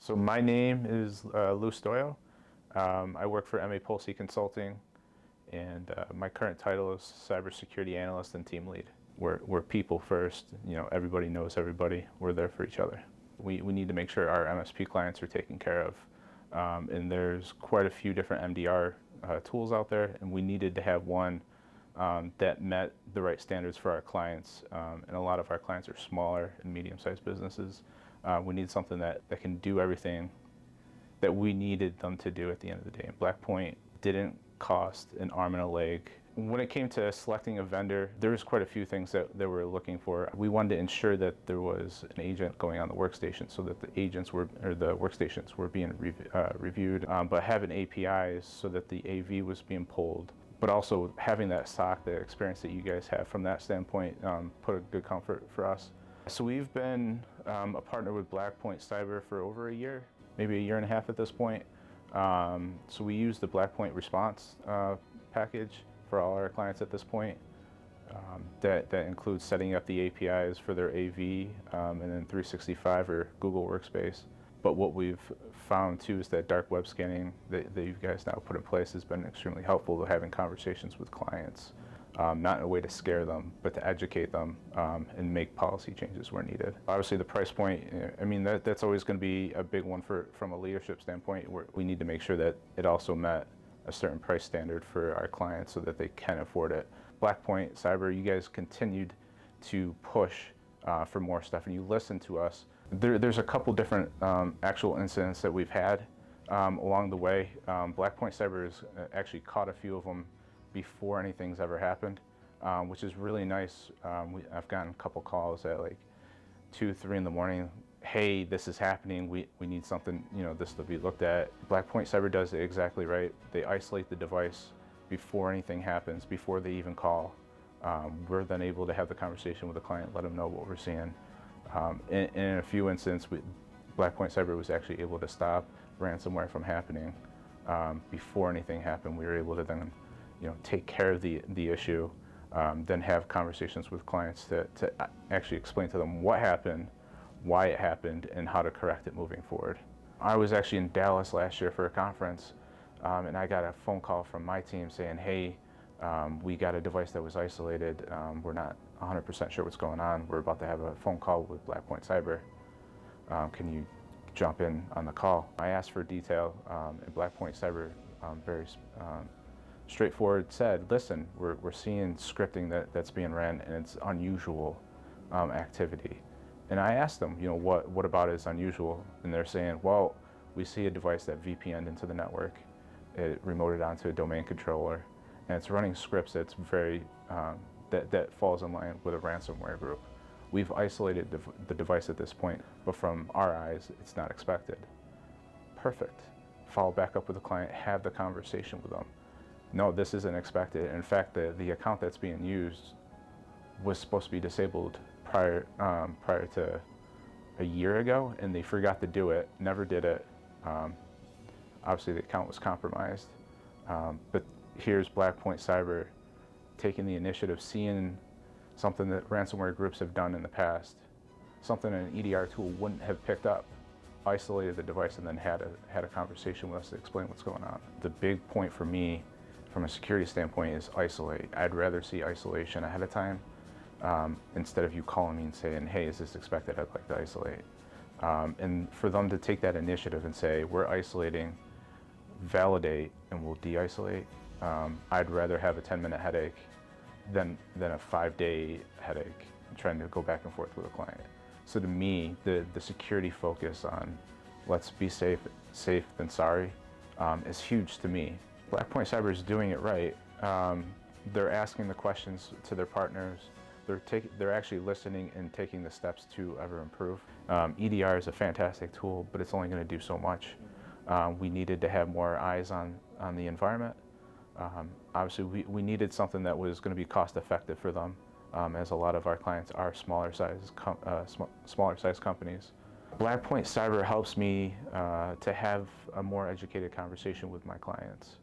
So my name is Stoio. I work for Polce Consulting, and my current title is cybersecurity analyst and team lead. We're people first. You know, everybody knows everybody. We're there for each other. We need to make sure our MSP clients are taken care of, and there's quite a few different MDR tools out there, and we needed to have one that met the right standards for our clients. And a lot of our clients are smaller and medium-sized businesses. We need something that can do everything that we needed them to do at the end of the day. And Blackpoint didn't cost an arm and a leg. When it came to selecting a vendor, there was quite a few things that we're looking for. We wanted to ensure that there was an agent going on the workstation so that the workstations were being reviewed, but having APIs so that the AV was being pulled. But also having that SOC, the experience that you guys have from that standpoint, put a good comfort for us. So we've been a partner with Blackpoint Cyber for over a year, maybe a year and a half at this point. So we use the Blackpoint response package for all our clients at this point. That includes setting up the APIs for their AV and then 365 or Google Workspace. But what we've found too is that dark web scanning that you guys now put in place has been extremely helpful to having conversations with clients. Not in a way to scare them, but to educate them and make policy changes where needed. Obviously the price point, I mean, that's always going to be a big one from a leadership standpoint. We need to make sure that it also met a certain price standard for our clients so that they can afford it. Blackpoint Cyber, you guys continued to push for more stuff, and you listened to us. There's a couple different actual incidents that we've had along the way. Blackpoint Cyber has actually caught a few of them before anything's ever happened, which is really nice. I've gotten a couple calls at like 2, 3 in the morning. Hey, this is happening. We need something, this to be looked at. Blackpoint Cyber does it exactly right. They isolate the device before anything happens, before they even call. We're then able to have the conversation with the client, let them know what we're seeing. In a few instances, Blackpoint Cyber was actually able to stop ransomware from happening before anything happened. We were able to then take care of the issue, then have conversations with clients to actually explain to them what happened, why it happened, and how to correct it moving forward. I was actually in Dallas last year for a conference, and I got a phone call from my team saying, hey, we got a device that was isolated. We're not 100% sure what's going on. We're about to have a phone call with Blackpoint Cyber. Can you jump in on the call? I asked for detail, and Blackpoint Cyber very straightforward said, listen, we're seeing scripting that's being ran, and it's unusual activity. And I asked them, what about it is unusual? And they're saying, well, we see a device that VPN'd into the network. It remoted onto a domain controller, and it's running scripts that's very that falls in line with a ransomware group. We've isolated the device at this point, but from our eyes, it's not expected. Perfect. Follow back up with the client, have the conversation with them. No, this isn't expected. In fact, the account that's being used was supposed to be disabled prior to a year ago, and they forgot to do it, never did it. Obviously, the account was compromised. But here's Blackpoint Cyber taking the initiative, seeing something that ransomware groups have done in the past, something an EDR tool wouldn't have picked up, isolated the device, and then had a conversation with us to explain what's going on. The big point for me, from a security standpoint, is isolate. I'd rather see isolation ahead of time instead of you calling me and saying, hey, is this expected? I'd like to isolate. And for them to take that initiative and say, we're isolating, validate, and we'll de-isolate, I'd rather have a 10-minute headache than a 5-day headache trying to go back and forth with a client. So to me, the security focus on let's be safe than sorry is huge to me. Blackpoint Cyber is doing it right. They're asking the questions to their partners. They're actually listening and taking the steps to ever improve. EDR is a fantastic tool, but it's only going to do so much. We needed to have more eyes on the environment. Obviously, we needed something that was going to be cost effective for them, as a lot of our clients are smaller size companies. Blackpoint Cyber helps me to have a more educated conversation with my clients.